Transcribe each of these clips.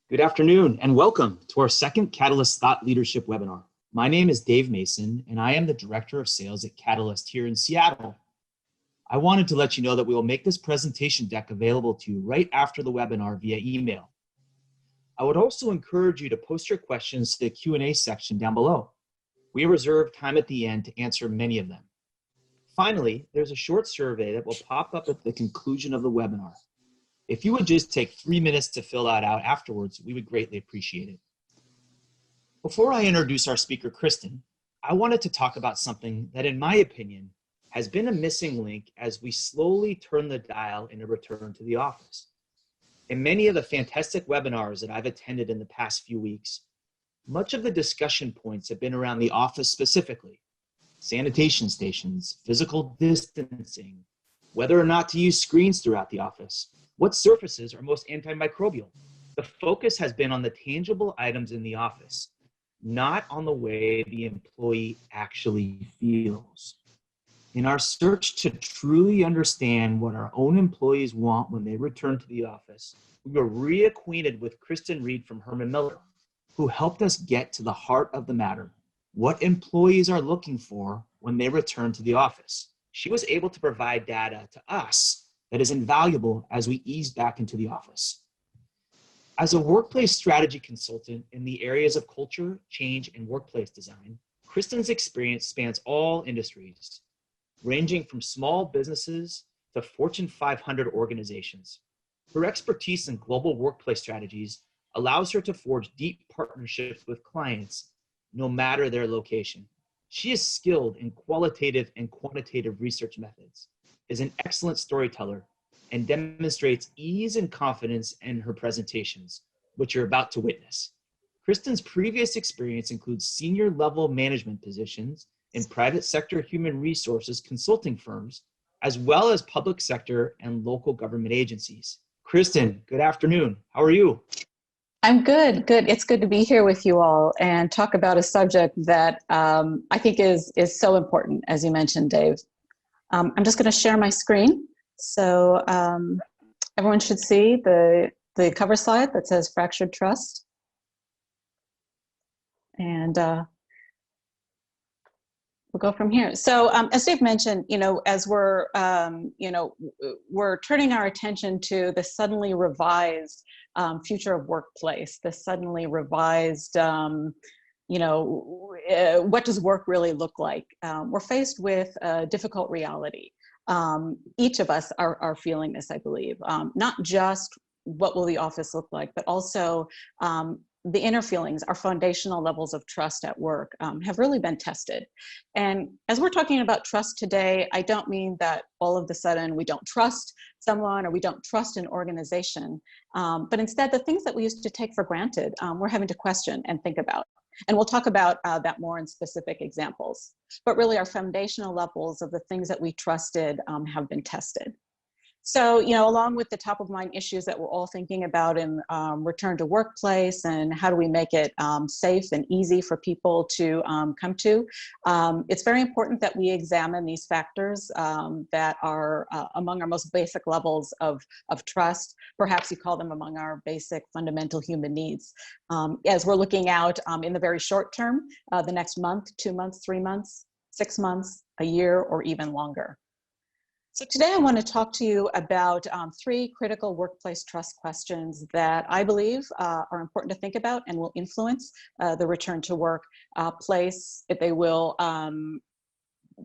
Good afternoon and welcome to our second Catalyst Thought Leadership webinar. My name is Dave Mason and I am the Director of Sales at Catalyst here in Seattle. I wanted to let you know that we will make this presentation deck available to you right after the webinar via email. I would also encourage you to post your questions to the Q&A section down below. We reserve time at the end to answer many of them. Finally, there's a short survey that will pop up at the conclusion of the webinar. If you would just take 3 minutes to fill that out afterwards, we would greatly appreciate it. Before I introduce our speaker, Kristen, I wanted to talk about something that, in my opinion, has been a missing link as we slowly turn the dial in a return to the office. In many of the fantastic webinars that I've attended in the past few weeks, much of the discussion points have been around the office specifically: sanitation stations, physical distancing, whether or not to use screens throughout the office, what surfaces are most antimicrobial. The focus has been on the tangible items in the office, not on the way the employee actually feels. In our search to truly understand what our own employees want when they return to the office, we were reacquainted with Kristen Reed from Herman Miller, who helped us get to the heart of the matter: what employees are looking for when they return to the office. She was able to provide data to us that is invaluable as we ease back into the office. As a workplace strategy consultant in the areas of culture, change, and workplace design, Kristen's experience spans all industries, ranging from small businesses to Fortune 500 organizations. Her expertise in global workplace strategies allows her to forge deep partnerships with clients, no matter their location. She is skilled in qualitative and quantitative research methods, is an excellent storyteller, and demonstrates ease and confidence in her presentations, which you're about to witness. Kristen's previous experience includes senior level management positions in private sector human resources consulting firms, as well as public sector and local government agencies. Kristen, good afternoon. How are you? I'm good. It's good to be here with you all and talk about a subject that I think is so important, as you mentioned, Dave. I'm just going to share my screen. So everyone should see the cover slide that says Fractured Trust. And we'll go from here. So as Dave mentioned, as we're turning our attention to the suddenly revised future of workplace, the suddenly revised what does work really look like? We're faced with a difficult reality. Each of us are feeling this, I believe. Not just what will the office look like, but also the inner feelings, our foundational levels of trust at work have really been tested. And as we're talking about trust today, I don't mean that all of a sudden we don't trust someone or we don't trust an organization, but instead the things that we used to take for granted, we're having to question and think about. And we'll talk about that more in specific examples. But really our foundational levels of the things that we trusted have been tested. So, along with the top of mind issues that we're all thinking about in return to workplace and how do we make it safe and easy for people to come to, it's very important that we examine these factors that are among our most basic levels of trust. Perhaps you call them among our basic fundamental human needs. As we're looking out in the very short term, the next month, 2 months, 3 months, 6 months, a year, or even longer. So today I want to talk to you about 3 critical workplace trust questions that I believe are important to think about and will influence the return to work place. If they will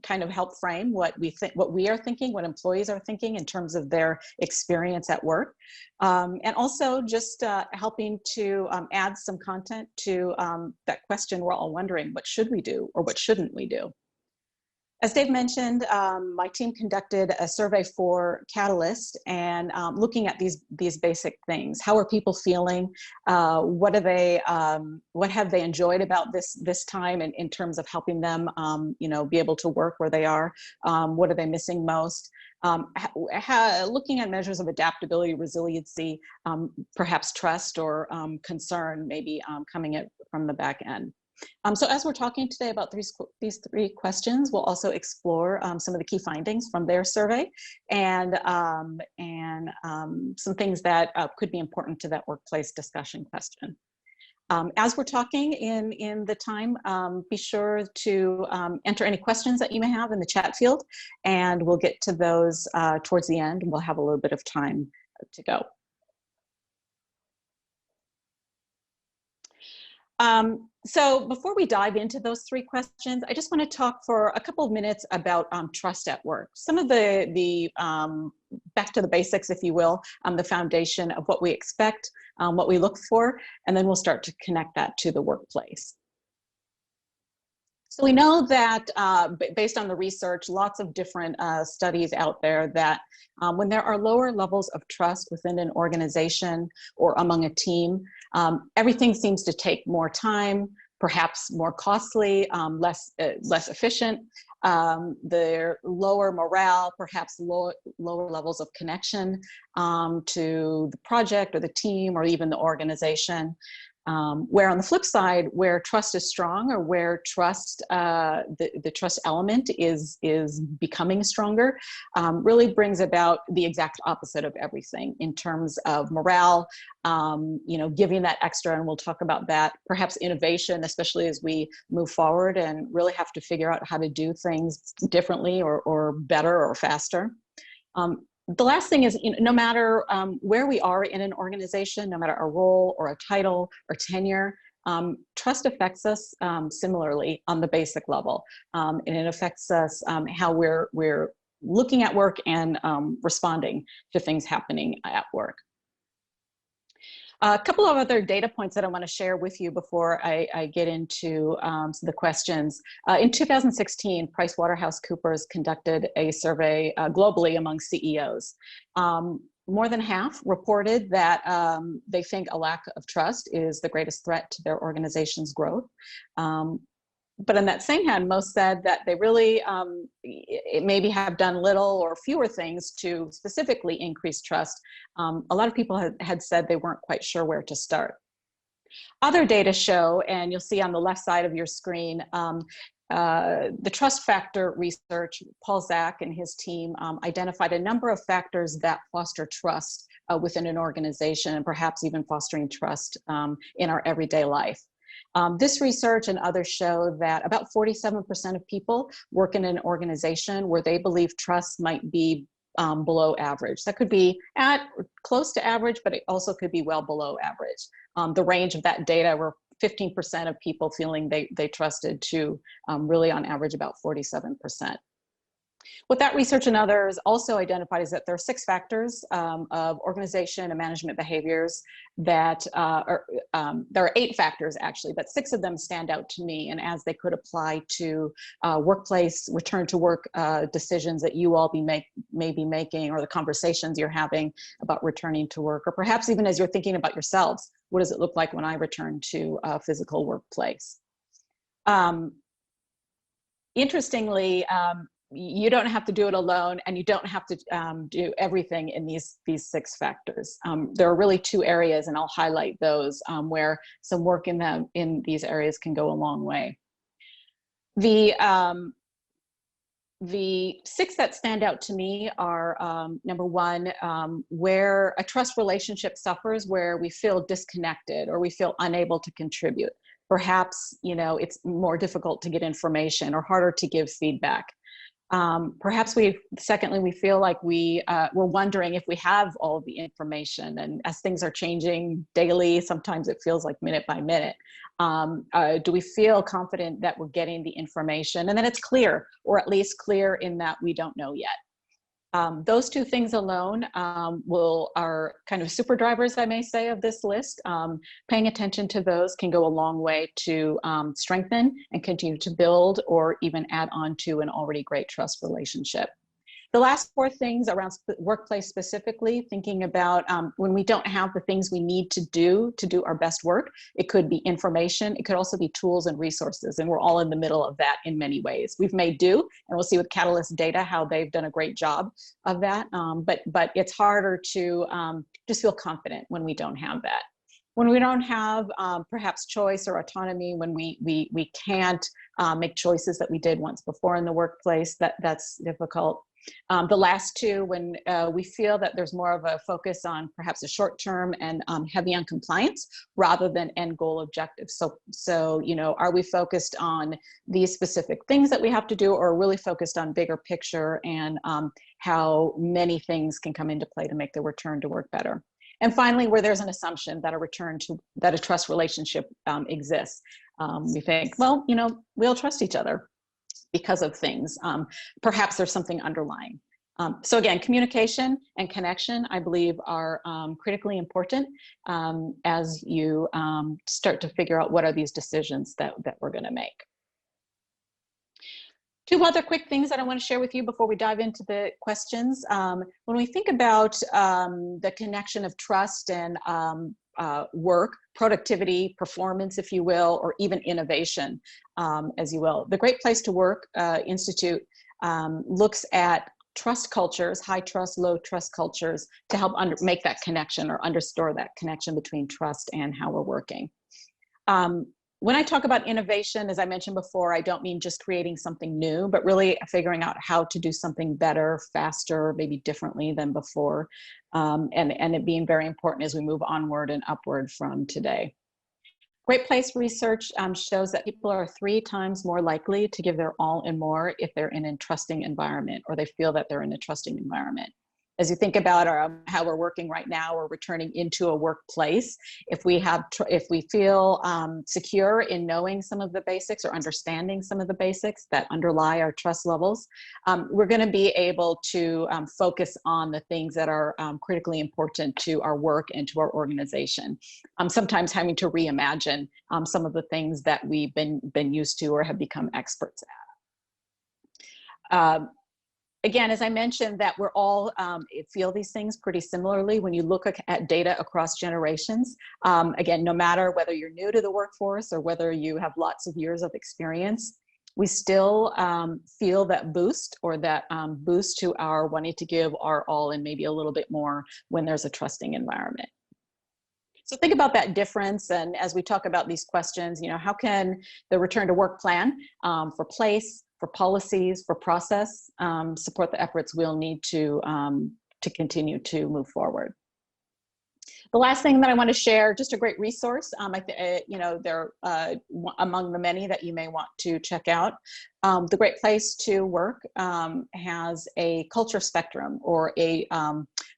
kind of help frame what we are thinking, what employees are thinking in terms of their experience at work, and also just helping to add some content to that question we're all wondering: what should we do or what shouldn't we do? As Dave mentioned, my team conducted a survey for Catalyst and looking at these basic things. How are people feeling? What have they enjoyed about this time in terms of helping them, be able to work where they are? What are they missing most? Looking at measures of adaptability, resiliency, perhaps trust or concern, maybe coming from the back end. So as we're talking today about these three questions, we'll also explore some of the key findings from their survey and some things that could be important to that workplace discussion question. As we're talking in the time, be sure to enter any questions that you may have in the chat field, and we'll get to those towards the end. We'll have a little bit of time to go. So before we dive into those three questions, I just want to talk for a couple of minutes about trust at work. Some of the back to the basics, if you will, the foundation of what we expect, what we look for, and then we'll start to connect that to the workplace. So we know that based on the research, lots of different studies out there, that when there are lower levels of trust within an organization or among a team, everything seems to take more time, perhaps more costly, less efficient. Their lower morale, perhaps lower levels of connection to the project or the team or even the organization. Where on the flip side, where trust is strong, or where trust, the trust element is becoming stronger, really brings about the exact opposite of everything in terms of morale, giving that extra, and we'll talk about that, perhaps innovation, especially as we move forward and really have to figure out how to do things differently or better or faster. The last thing is, no matter where we are in an organization, no matter our role or a title or tenure, trust affects us similarly on the basic level, and it affects us how we're looking at work and responding to things happening at work. A couple of other data points that I want to share with you before I get into the questions. In 2016, PricewaterhouseCoopers conducted a survey globally among CEOs. More than half reported that they think a lack of trust is the greatest threat to their organization's growth. But on that same hand, most said that they really maybe have done little or fewer things to specifically increase trust. A lot of people had said they weren't quite sure where to start. Other data show, and you'll see on the left side of your screen, the trust factor research. Paul Zak and his team identified a number of factors that foster trust within an organization, and perhaps even fostering trust in our everyday life. This research and others show that about 47% of people work in an organization where they believe trust might be below average. That could be at close to average, but it also could be well below average. The range of that data were 15% of people feeling they trusted to really on average about 47%. What that research and others also identified is that there are 6 factors of organization and management behaviors that there are 8 factors actually, but 6 of them stand out to me, and as they could apply to workplace return to work decisions that you all may be making, or the conversations you're having about returning to work, or perhaps even as you're thinking about yourselves, what does it look like when I return to a physical workplace? Interestingly, you don't have to do it alone, and you don't have to do everything in these 6 factors. There are really 2 areas, and I'll highlight those where some work in these areas can go a long way. The 6 that stand out to me are number 1, where a trust relationship suffers, where we feel disconnected or we feel unable to contribute. Perhaps it's more difficult to get information or harder to give feedback. Perhaps secondly, we feel like we're wondering if we have all of the information, and as things are changing daily, sometimes it feels like minute by minute. Do we feel confident that we're getting the information and that it's clear, or at least clear in that we don't know yet? Those 2 things alone are kind of super drivers, I may say, of this list. Paying attention to those can go a long way to strengthen and continue to build or even add on to an already great trust relationship. The last 4 things around workplace specifically, thinking about when we don't have the things we need to do our best work. It could be information, it could also be tools and resources, and we're all in the middle of that in many ways. We've made do, and we'll see with Catalyst data how they've done a great job of that, but it's harder to just feel confident when we don't have that. When we don't have perhaps choice or autonomy, when we can't make choices that we did once before in the workplace, that's difficult. The last two, when we feel that there's more of a focus on perhaps a short term and heavy on compliance rather than end goal objectives. So are we focused on these specific things that we have to do, or really focused on bigger picture and how many things can come into play to make the return to work better? And finally, where there's an assumption that a trust relationship exists. We think, well, we all trust each other because of things. Perhaps there's something underlying. So again, communication and connection, I believe, are critically important as you start to figure out what are these decisions that we're going to make. Two other quick things that I want to share with you before we dive into the questions. When we think about the connection of trust and work, productivity, performance, if you will, or even innovation, as you will, the Great Place to Work Institute looks at trust cultures, high trust, low trust cultures, to help make that connection or underscore that connection between trust and how we're working. When I talk about innovation, as I mentioned before, I don't mean just creating something new, but really figuring out how to do something better, faster, maybe differently than before, and it being very important as we move onward and upward from today. Great Place research shows that people are 3 times more likely to give their all and more if they're in a trusting environment, or they feel that they're in a trusting environment. As you think about how we're working right now, or returning into a workplace, if we feel secure in knowing some of the basics or understanding some of the basics that underlie our trust levels, we're going to be able to focus on the things that are critically important to our work and to our organization. Sometimes having to reimagine some of the things that we've been used to or have become experts at. Again, as I mentioned, that we're all feel these things pretty similarly when you look at data across generations. Again, no matter whether you're new to the workforce or whether you have lots of years of experience, we still feel that boost, or that boost to our wanting to give our all and maybe a little bit more when there's a trusting environment. So think about that difference, and as we talk about these questions, how can the return to work plan for place, for policies, for process, support the efforts we'll need to continue to move forward. The last thing that I want to share, just a great resource. They're among the many that you may want to check out. The Great Place to Work has a culture spectrum, or a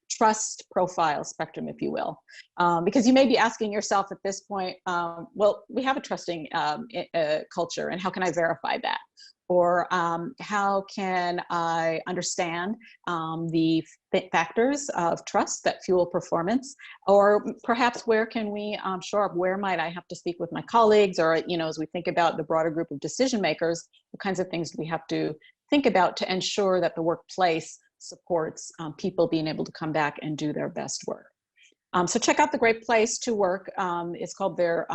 trust profile spectrum, if you will, because you may be asking yourself at this point, well, we have a trusting culture, and how can I verify that? Or how can I understand the factors of trust that fuel performance? Or perhaps where can we shore up? Where might I have to speak with my colleagues? Or, as we think about the broader group of decision makers, what kinds of things do we have to think about to ensure that the workplace supports people being able to come back and do their best work? So check out the Great Place to Work. It's called their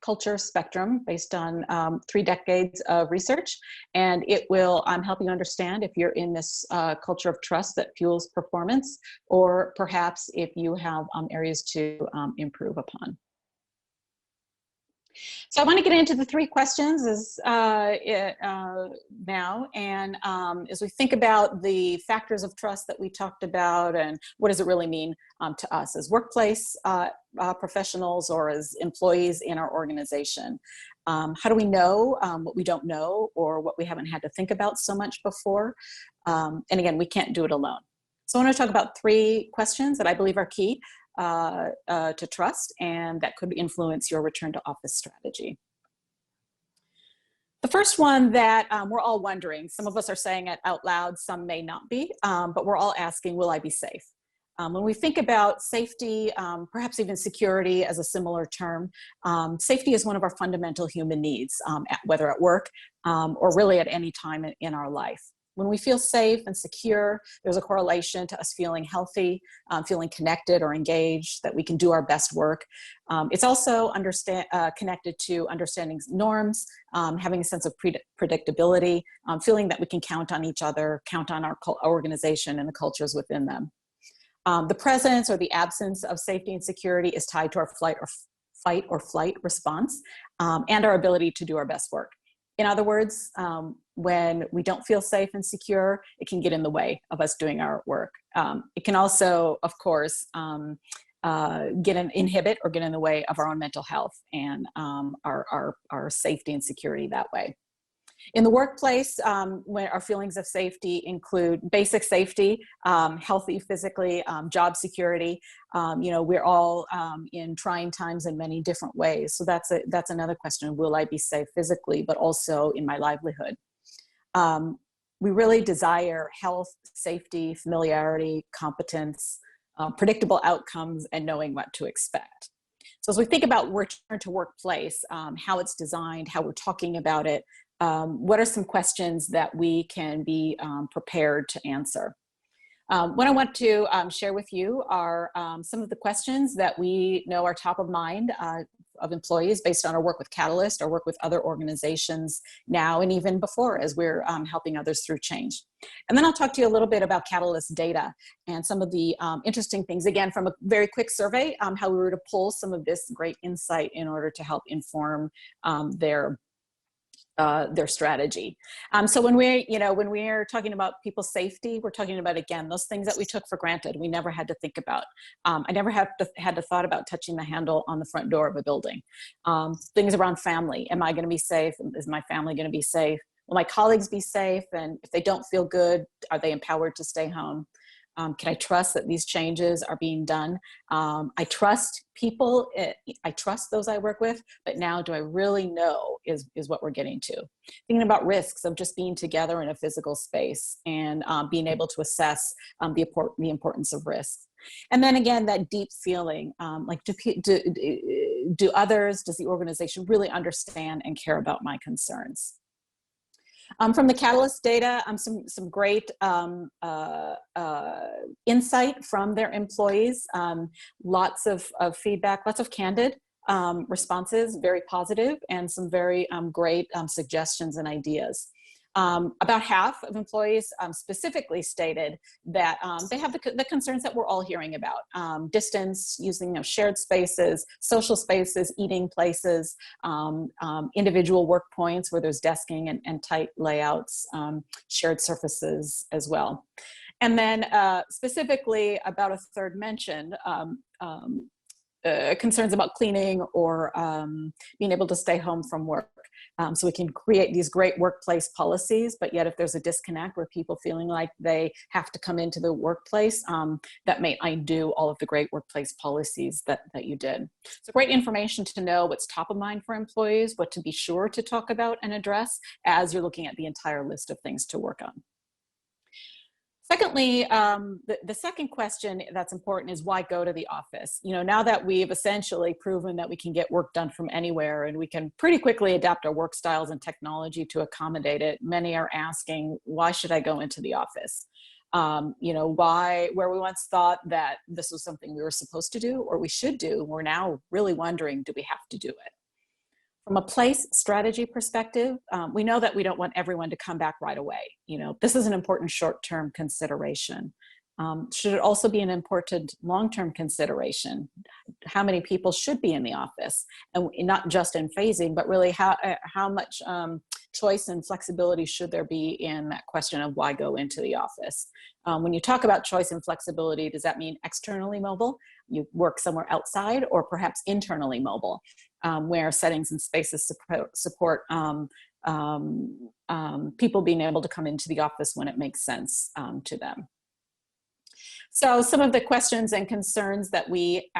culture spectrum, based on 3 decades of research, and it will help you understand if you're in this culture of trust that fuels performance, or perhaps if you have areas to improve upon. So I want to get into the 3 questions now, and as we think about the factors of trust that we talked about, and what does it really mean to us as workplace professionals or as employees in our organization. How do we know what we don't know, or what we haven't had to think about so much before? And again, we can't do it alone. So I want to talk about 3 questions that I believe are key to trust, and that could influence your return to office strategy. The first one that we're all wondering, some of us are saying it out loud, some may not be, but we're all asking, will I be safe? When we think about safety, perhaps even security as a similar term, safety is one of our fundamental human needs, whether at work or really at any time in our life. When we feel safe and secure, there's a correlation to us feeling healthy, feeling connected or engaged, that we can do our best work. It's also connected to understanding norms, having a sense of predictability, feeling that we can count on each other, count on our organization and the cultures within them. The presence or the absence of safety and security is tied to our fight or flight response, and our ability to do our best work. In other words, when we don't feel safe and secure, it can get in the way of us doing our work. It can also, of course, inhibit or get in the way of our own mental health and our safety and security that way. In the workplace, when our feelings of safety include basic safety, healthy physically, job security. We're all in trying times in many different ways. So that's another question. Will I be safe physically, but also in my livelihood? We really desire health, safety, familiarity, competence, predictable outcomes, and knowing what to expect. So as we think about return to workplace, how it's designed, how we're talking about it, what are some questions that we can be prepared to answer? What I want to share with you are some of the questions that we know are top of mind of employees based on our work with Catalyst, our work with other organizations now and even before as we're helping others through change. And then I'll talk to you a little bit about Catalyst data and some of the interesting things, again, from a very quick survey, how we were to pull some of this great insight in order to help inform their strategy. So when we're talking about people's safety, we're talking about, again, those things that we took for granted. We never had to think about. I never had to thought about touching the handle on the front door of a building. Things around family. Am I going to be safe? Is my family going to be safe? Will my colleagues be safe? And if they don't feel good, are they empowered to stay home? Can I trust that these changes are being done? I trust people, I trust those I work with, but now do I really know is what we're getting to. Thinking about risks of just being together in a physical space and being able to assess the importance of risks. And then again, that deep feeling, like do others, does the organization really understand and care about my concerns? From the Catalyst data, some great insight from their employees, lots of feedback, lots of candid responses, very positive, and some very great suggestions and ideas. About half of employees specifically stated that they have the concerns that we're all hearing about: distance, using shared spaces, social spaces, eating places, individual work points where there's desking and tight layouts, shared surfaces as well. And then specifically about a third mentioned concerns about cleaning or being able to stay home from work. So we can create these great workplace policies, but yet if there's a disconnect where people feeling like they have to come into the workplace, that may undo all of the great workplace policies that you did. So great information to know what's top of mind for employees, what to be sure to talk about and address as you're looking at the entire list of things to work on. Secondly, the second question that's important is why go to the office? Now that we've essentially proven that we can get work done from anywhere and we can pretty quickly adapt our work styles and technology to accommodate it, many are asking, why should I go into the office? Why, where we once thought that this was something we were supposed to do or we should do, we're now really wondering, do we have to do it? From a place strategy perspective, we know that we don't want everyone to come back right away. This is an important short-term consideration. Should it also be an important long-term consideration? How many people should be in the office? And not just in phasing, but really how much choice and flexibility should there be in that question of why go into the office? When you talk about choice and flexibility, does that mean externally mobile? You work somewhere outside, or perhaps internally mobile, where settings and spaces support people being able to come into the office when it makes sense to them. So some of the questions and concerns that we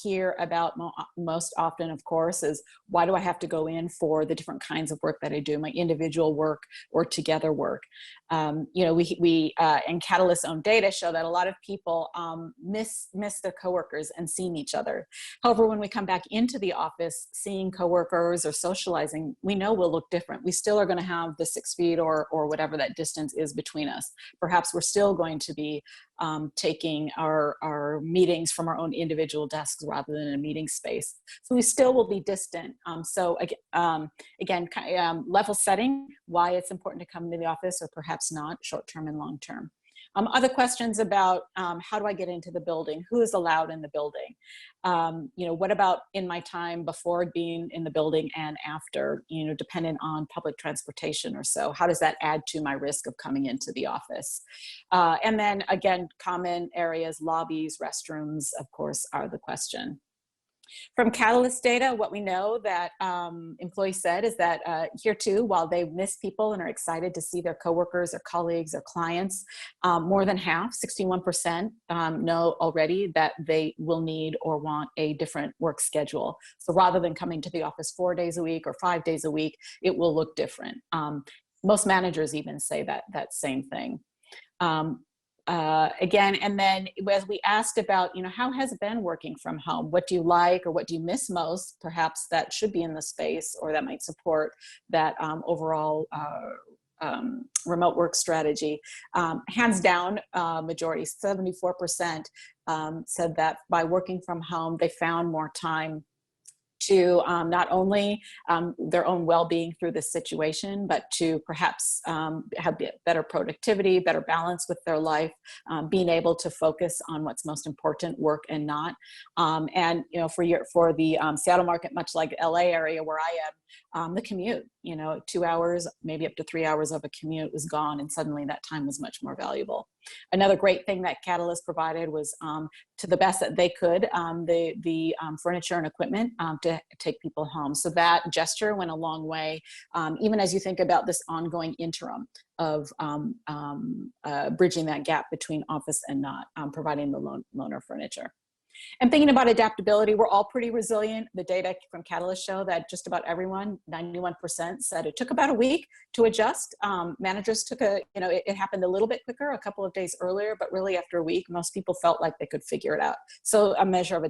hear about most often, of course, is why do I have to go in for the different kinds of work that I do, my individual work or together work? We and Catalyst's own data show that a lot of people miss their coworkers and seeing each other. However, when we come back into the office, seeing coworkers or socializing, we know we'll look different. We still are going to have the 6 feet or whatever that distance is between us. Perhaps we're still going to be taking our meetings from our own individual desks rather than a meeting space. So we still will be distant. Again, level setting, why it's important to come into the office or perhaps not, short-term and long-term. Other questions about how do I get into the building? Who is allowed in the building? What about in my time before being in the building and after, dependent on public transportation or so? How does that add to my risk of coming into the office? And then again, common areas, lobbies, restrooms, of course, are the question. From Catalyst data, what we know that employees said is that here too, while they miss people and are excited to see their coworkers or colleagues or clients, more than half, 61%, know already that they will need or want a different work schedule. So rather than coming to the office 4 days a week or 5 days a week, it will look different. Most managers even say that same thing. Again, and then as we asked about, how has it been working from home? What do you like or what do you miss most? Perhaps that should be in the space or that might support that overall remote work strategy. Hands down, majority, 74%, said that by working from home, they found more time to not only their own well-being through this situation, but to perhaps have better productivity, better balance with their life, being able to focus on what's most important, work and not. And for the Seattle market, much like LA area where I am, the commute, 2 hours, maybe up to 3 hours of a commute was gone, and suddenly that time was much more valuable. Another great thing that Catalyst provided was, to the best that they could, the furniture and equipment to take people home. So that gesture went a long way, even as you think about this ongoing interim of bridging that gap between office and not, providing the loaner furniture. And thinking about adaptability, we're all pretty resilient. The data from Catalyst show that just about everyone, 91%, said it took about a week to adjust. Managers took it happened a little bit quicker, a couple of days earlier, but really after a week, most people felt like they could figure it out. So a measure of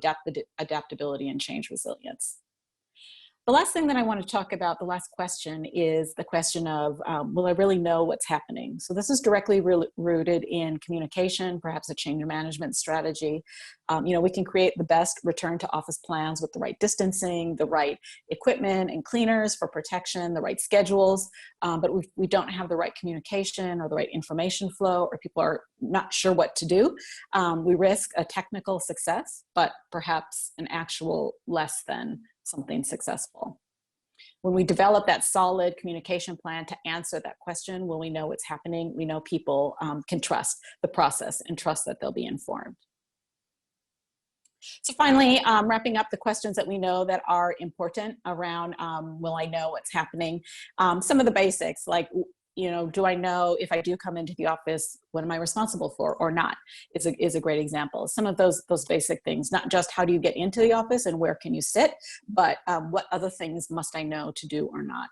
adaptability and change resilience. The last thing that I want to talk about, the last question, is the question of, will I really know what's happening? So this is directly rooted in communication, perhaps a change management strategy. We can create the best return to office plans with the right distancing, the right equipment and cleaners for protection, the right schedules, but we don't have the right communication or the right information flow, or people are not sure what to do. We risk a technical success, but perhaps an actual less than something successful. When we develop that solid communication plan to answer that question, will we know what's happening? We know people can trust the process and trust that they'll be informed. So finally, wrapping up the questions that we know that are important around will I know what's happening? Some of the basics, like, do I know if I do come into the office, what am I responsible for or not, is a great example. Some of those basic things, not just how do you get into the office and where can you sit, but what other things must I know to do or not.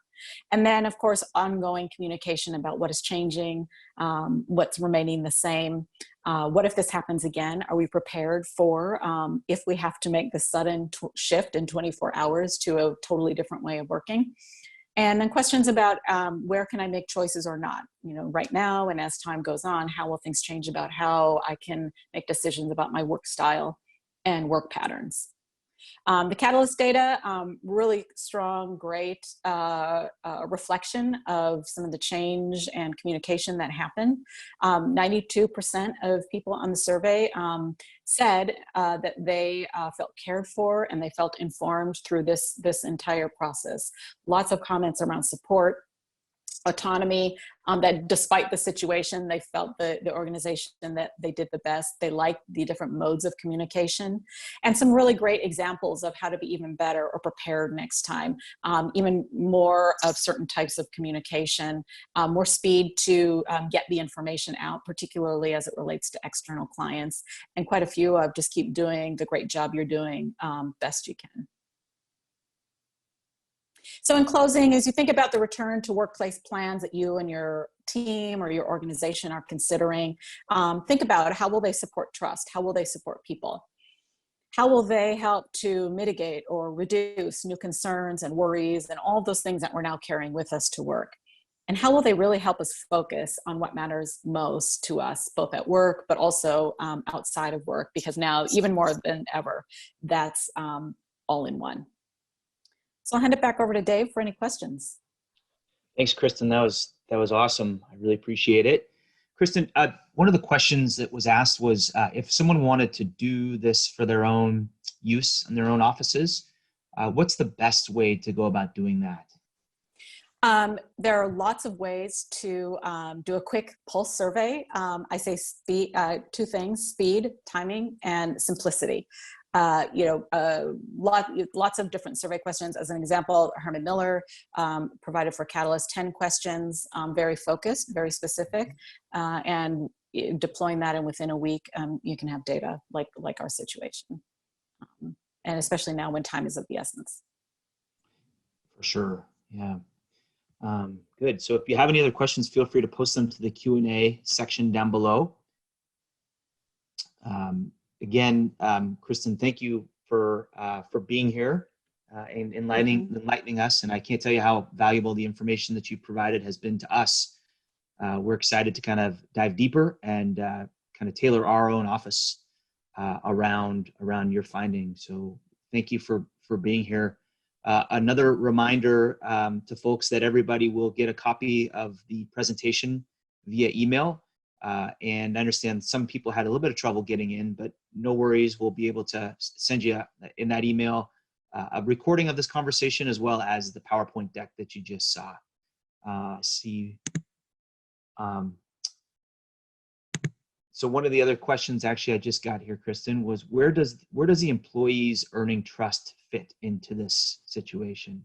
And then, of course, ongoing communication about what is changing, what's remaining the same. What if this happens again? Are we prepared for if we have to make the sudden shift in 24 hours to a totally different way of working? And then questions about where can I make choices or not? Right now, and as time goes on, how will things change about how I can make decisions about my work style and work patterns? The Catalyst data, really strong, great reflection of some of the change and communication that happened. 92% of people on the survey said that they felt cared for and they felt informed through this entire process. Lots of comments around support, autonomy, that despite the situation, they felt the organization that they did the best. They liked the different modes of communication, and some really great examples of how to be even better or prepared next time. Even more of certain types of communication, more speed to get the information out, particularly as it relates to external clients, and quite a few of just keep doing the great job you're doing best you can. So in closing, as you think about the return to workplace plans that you and your team or your organization are considering, think about how will they support trust? How will they support people? How will they help to mitigate or reduce new concerns and worries and all those things that we're now carrying with us to work? And how will they really help us focus on what matters most to us, both at work, but also outside of work? Because now, even more than ever, that's all in one. So I'll hand it back over to Dave for any questions. Thanks, Kristen. That was awesome. I really appreciate it. Kristen, one of the questions that was asked was if someone wanted to do this for their own use in their own offices, what's the best way to go about doing that? There are lots of ways to do a quick pulse survey. I say speed, two things: speed, timing, and simplicity. Lots of different survey questions. As an example, Herman Miller provided for Catalyst 10 questions, very focused, very specific, and deploying that, and within a week, you can have data like our situation, and especially now when time is of the essence. For sure, yeah. Good. So if you have any other questions, feel free to post them to the Q&A section down below. Again, Kristen, thank you for being here and enlightening us. And I can't tell you how valuable the information that you provided has been to us. We're excited to kind of dive deeper and kind of tailor our own office around your findings. So thank you for being here. Another reminder to folks that everybody will get a copy of the presentation via email. And I understand some people had a little bit of trouble getting in, but no worries. We'll be able to send you in that email a recording of this conversation as well as the PowerPoint deck that you just saw. So one of the other questions actually I just got here, Kristen, was where does the employee's earning trust fit into this situation?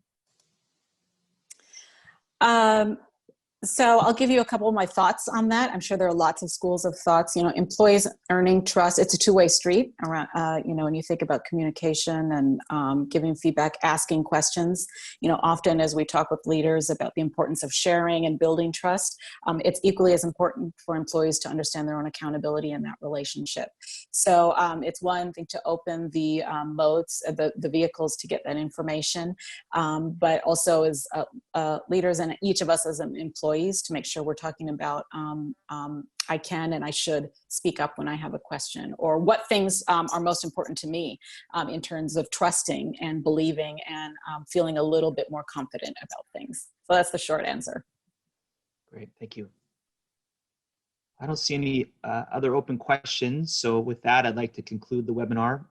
So I'll give you a couple of my thoughts on that. I'm sure there are lots of schools of thoughts. Employees earning trust, it's a two-way street around, when you think about communication and giving feedback, asking questions. Often as we talk with leaders about the importance of sharing and building trust, it's equally as important for employees to understand their own accountability in that relationship. So it's one thing to open the modes, the vehicles to get that information, but also as leaders and each of us as an employee, to make sure we're talking about I can and I should speak up when I have a question, or what things are most important to me in terms of trusting and believing and feeling a little bit more confident about things. So that's the short answer. Great, thank you. I don't see any other open questions. So with that, I'd like to conclude the webinar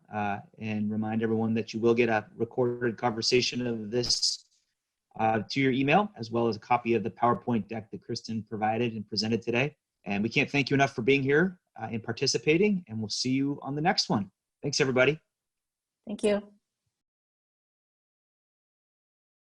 and remind everyone that you will get a recorded conversation of this to your email, as well as a copy of the PowerPoint deck that Kristen provided and presented today. And we can't thank you enough for being here and participating, and we'll see you on the next one. Thanks, everybody. Thank you.